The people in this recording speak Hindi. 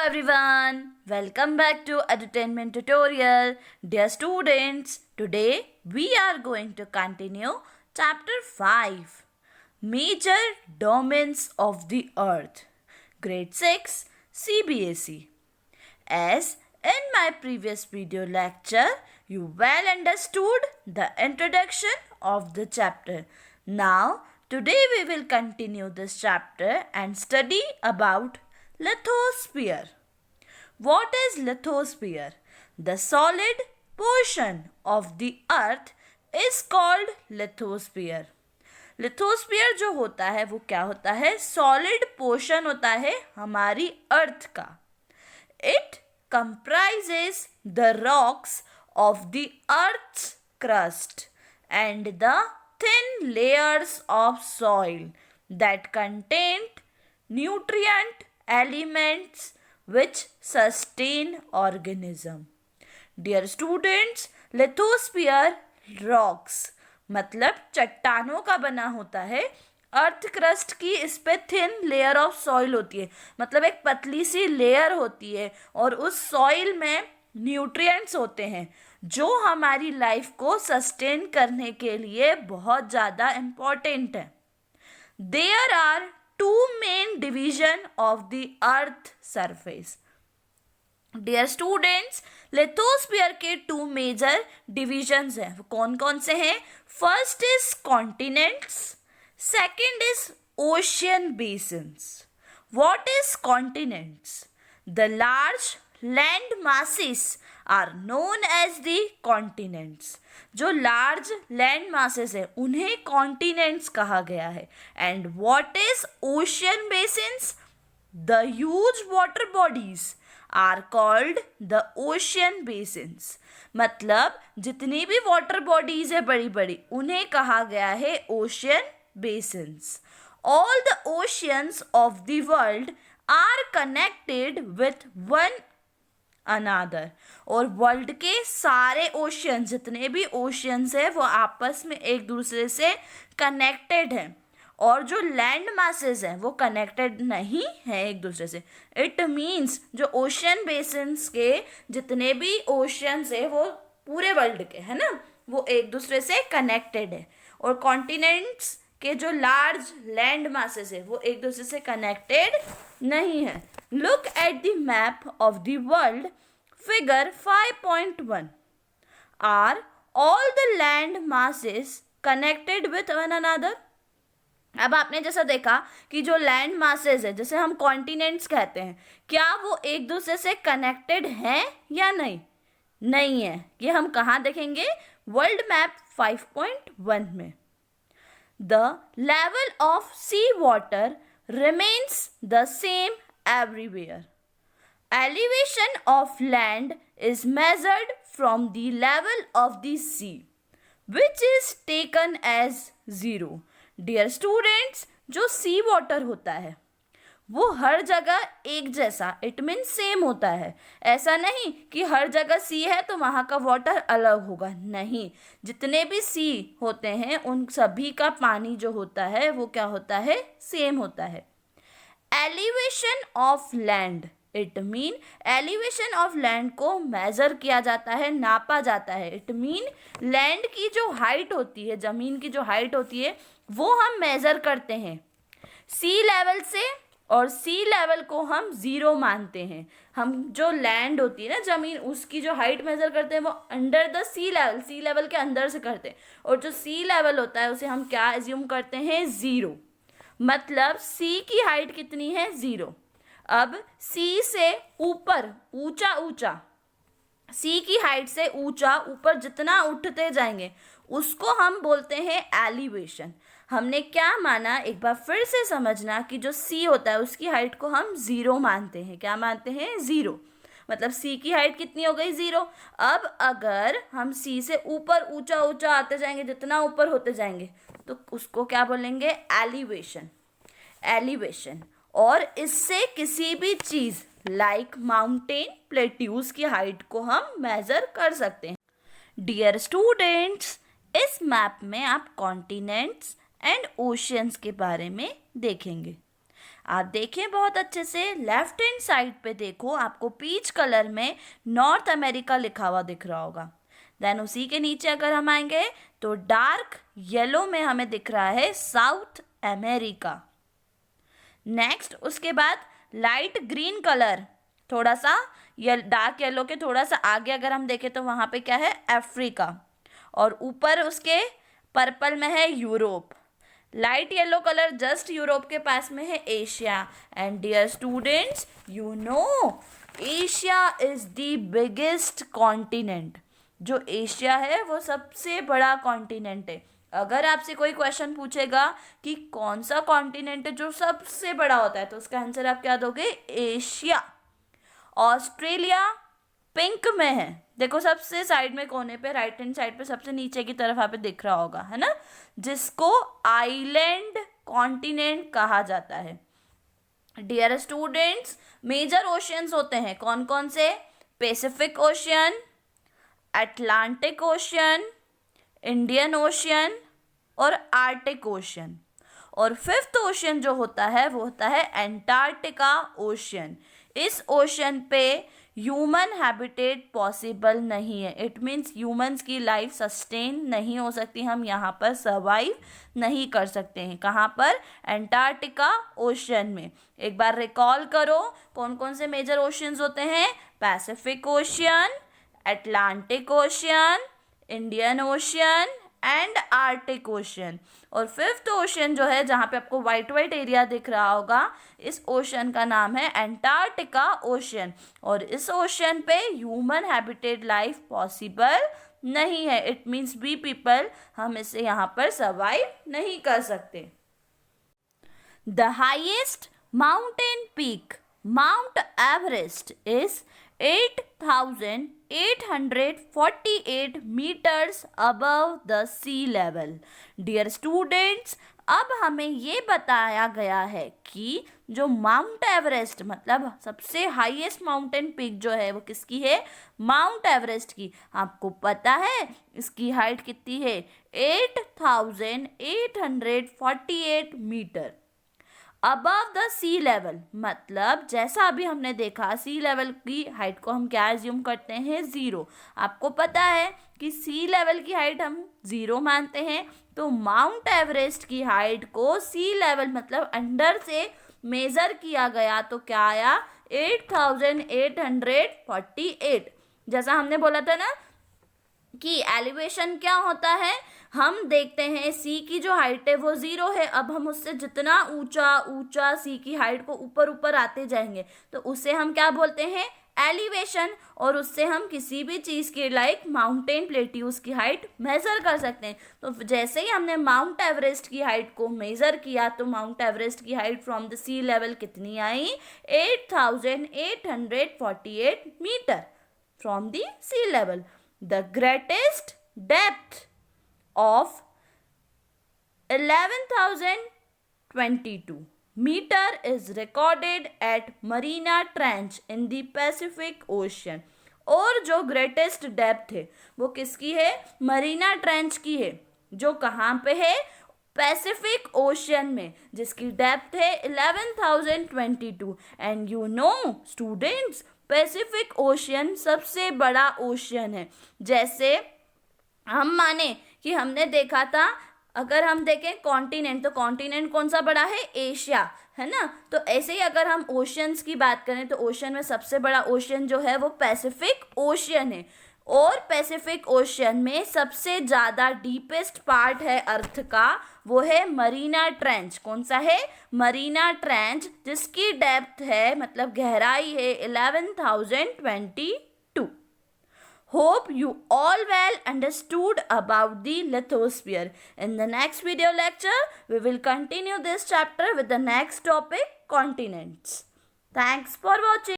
everyone, welcome back to Edutainment Tutorial. Dear students, today we are going to continue chapter 5, Major Domains of the Earth, grade 6 CBSE. As in my previous video lecture, you well understood the introduction of the chapter. Now, today we will continue this chapter and study about lithosphere. What is lithosphere? The solid portion of the earth is called lithosphere. Lithosphere जो होता है वो क्या होता है? सॉलिड पोर्शन होता है हमारी अर्थ का. It comprises the rocks of the earth's crust and the thin layers of soil that contain nutrient elements which sustain organism. Dear students, lithosphere rocks मतलब चट्टानों का बना होता है. अर्थ क्रस्ट की इस पे थिन लेयर ऑफ सॉइल होती है, मतलब एक पतली सी लेयर होती है और उस सॉइल में न्यूट्रिएंट्स होते हैं जो हमारी लाइफ को सस्टेन करने के लिए बहुत ज़्यादा इम्पॉर्टेंट है. There are two main division of the earth surface. Dear students, lithosphere के टू मेजर डिविजन्स हैं. कौन कौन से हैं? First is continents, second is ocean basins. What is continents? The large land masses are known as the continents. जो लार्ज लैंड मासेस है उन्हें कॉन्टिनेंट्स कहा गया है. And what is ocean basins? The huge water bodies are called the ocean basins. मतलब जितनी भी वाटर बॉडीज है बड़ी बड़ी उन्हें कहा गया है ocean basins. All the oceans of the world are connected with one another. और वर्ल्ड के सारे ओशियन, जितने भी ओशियंस है वो आपस में एक दूसरे से कनेक्टेड हैं. और जो लैंड मासेस हैं वो कनेक्टेड नहीं है एक दूसरे से. इट मीन्स जो ओशियन बेसिन्स के जितने भी ओशियंस है वो पूरे वर्ल्ड के है ना, वो एक दूसरे से कनेक्टेड है. और कॉन्टिनेंट्स के जो लार्ज लैंड मासेस है वो एक दूसरे से कनेक्टेड नहीं है. Look at the map of the world, figure 5.1. Are all the land masses connected with one another? अब आपने जैसा देखा कि जो लैंड मासेस है, जैसे हम कॉन्टिनेंट्स कहते हैं, क्या वो एक दूसरे से कनेक्टेड हैं या नहीं? नहीं है. ये हम कहाँ देखेंगे? वर्ल्ड मैप 5.1 में. The level of sea water remains the same everywhere. Elevation of land is measured from the level of the sea, which is taken as 0. Dear students, जो सी वाटर होता है वो हर जगह एक जैसा, इट मीन सेम होता है. ऐसा नहीं कि हर जगह सी है तो वहाँ का वाटर अलग होगा. नहीं, जितने भी सी होते हैं उन सभी का पानी जो होता है वो क्या होता है? सेम होता है. Elevation of land, it mean elevation of land को मेजर किया जाता है, नापा जाता है. इट मीन लैंड की जो हाइट होती है, ज़मीन की जो हाइट होती है वो हम मेज़र करते हैं सी लेवल से, और सी लेवल को हम 0 मानते हैं. हम जो लैंड होती है ना ज़मीन, उसकी जो हाइट मेज़र करते हैं वो under the sea level, sea level के अंदर से करते हैं. और जो सी लेवल होता है उसे हम क्या एज्यूम करते हैं? 0. मतलब सी की हाइट कितनी है? 0. अब सी से ऊपर ऊंचा ऊंचा, सी की हाइट से ऊंचा ऊपर जितना उठते जाएंगे उसको हम बोलते हैं एलिवेशन. हमने क्या माना? एक बार फिर से समझना कि जो सी होता है उसकी हाइट को हम 0 मानते हैं. क्या मानते हैं? 0. मतलब सी की हाइट कितनी हो गई? 0. अब अगर हम सी से ऊपर ऊंचा ऊंचा आते जाएंगे, जितना ऊपर होते जाएंगे, तो उसको क्या बोलेंगे? एलिवेशन. एलिवेशन. और इससे किसी भी चीज़ लाइक माउंटेन, प्लेट्यूज की हाइट को हम मेज़र कर सकते हैं. डियर स्टूडेंट्स, इस मैप में आप कॉन्टिनेंट्स एंड ओशियंस के बारे में देखेंगे. आप देखें बहुत अच्छे से, लेफ्ट हैंड साइड पे देखो, आपको पीच कलर में नॉर्थ अमेरिका लिखा हुआ दिख रहा होगा। देन उसी के नीचे अगर हम आएंगे तो डार्क येलो में हमें दिख रहा है साउथ अमेरिका। नेक्स्ट उसके बाद लाइट ग्रीन कलर, थोड़ा सा डार्क येलो के थोड़ा सा आगे अगर हम देखें तो वहाँ पे क्या है, अफ्रीका, और ऊपर उसके पर्पल में है Europe. Light yellow colour just Europe के पास में है Asia. And dear students, you know Asia is the biggest continent. जो एशिया है वो सबसे बड़ा कॉन्टिनेंट है। अगर आपसे कोई क्वेश्चन पूछेगा कि कौन सा कॉन्टिनेंट है जो सबसे बड़ा होता है, तो उसका आंसर आप क्या दोगे, एशिया। ऑस्ट्रेलिया पिंक में है, देखो सबसे साइड में कोने पे, राइट हैंड साइड पे सबसे नीचे की तरफ आप दिख रहा होगा, है ना, जिसको आइलैंड कॉन्टिनेंट कहा जाता है। डियर स्टूडेंट्स, मेजर ओशियंस होते हैं कौन कौन से, Pacific ocean, Atlantic ocean, Indian ocean और आर्टिक ओशियन। और फिफ्थ ओशियन जो होता है वो होता है एंटार्क्टिका ओशियन। इस ओशियन पे ह्यूमन हैबिटेट पॉसिबल नहीं है। इट मीन्स ह्यूमंस की लाइफ सस्टेन नहीं हो सकती, हम यहाँ पर सर्वाइव नहीं कर सकते हैं। कहाँ पर, एंटार्क्टिका ओशियन में। एक बार रिकॉल करो कौन कौन से मेजर ओशियंस होते हैं, Pacific ocean, Atlantic ocean, Indian ocean and Arctic ocean. और फिफ्थ ओशियन जो है, जहाँ पे आपको वाइट वाइट एरिया दिख रहा होगा, इस ओशियन का नाम है एंटार्क्टिका ओशियन। और इस ओशियन पे ह्यूमन हैबिटेट लाइफ पॉसिबल नहीं है। इट मीन्स वी पीपल, हम इसे यहाँ पर सर्वाइव नहीं कर सकते। The highest mountain peak mount Everest is 8,848 meters above the sea level. Dear students, अब हमें ये बताया गया है कि जो माउंट एवरेस्ट, मतलब सबसे हाईएस्ट माउंटेन पीक जो है वो किसकी है, माउंट एवरेस्ट की। आपको पता है इसकी हाइट कितनी है, 8,848 metre above the sea level. मतलब जैसा अभी हमने देखा, सी लेवल की हाइट को हम क्या एज्यूम करते हैं, 0। आपको पता है कि सी लेवल की हाइट हम 0 मानते हैं, तो माउंट एवरेस्ट की हाइट को सी लेवल मतलब अंडर से मेजर किया गया तो क्या आया, 8,848। जैसा हमने बोला था ना कि एलिवेशन क्या होता है, हम देखते हैं सी की जो हाइट है वो 0 है। अब हम उससे जितना ऊंचा ऊंचा सी की हाइट को ऊपर ऊपर आते जाएंगे तो उसे हम क्या बोलते हैं, एलिवेशन। और उससे हम किसी भी चीज़ की लाइक माउंटेन प्लेट्यूज की हाइट मेजर कर सकते हैं। तो जैसे ही हमने माउंट एवरेस्ट की हाइट को मेजर किया तो माउंट एवरेस्ट की height from the sea level कितनी आई, 8,848 metre from the sea level. The greatest depth of 11,022 meter is recorded at Mariana Trench in the Pacific Ocean. और जो ग्रेटेस्ट डेप्थ है वो किसकी है, मरीना ट्रेंच की है, जो कहाँ पे है, पैसिफिक ओशियन में, जिसकी डेप्थ है 11,022। And you know students, Pacific ocean सबसे बड़ा ओशियन है। जैसे हम माने कि हमने देखा था, अगर हम देखें कॉन्टिनेंट, तो कॉन्टिनेंट कौन सा बड़ा है, एशिया, है ना। तो ऐसे ही अगर हम ओशियंस की बात करें तो ओशियन में सबसे बड़ा ओशियन जो है वो पैसिफिक ओशियन है। और पैसिफिक ओशियन में सबसे ज़्यादा डीपेस्ट पार्ट है अर्थ का, वो है मरीना ट्रेंच। कौन सा है, मरीना ट्रेंच, जिसकी डेप्थ है मतलब गहराई है 11,022। Hope you all well understood about the lithosphere. In the next video lecture, we will continue this chapter with the next topic, continents. Thanks for watching.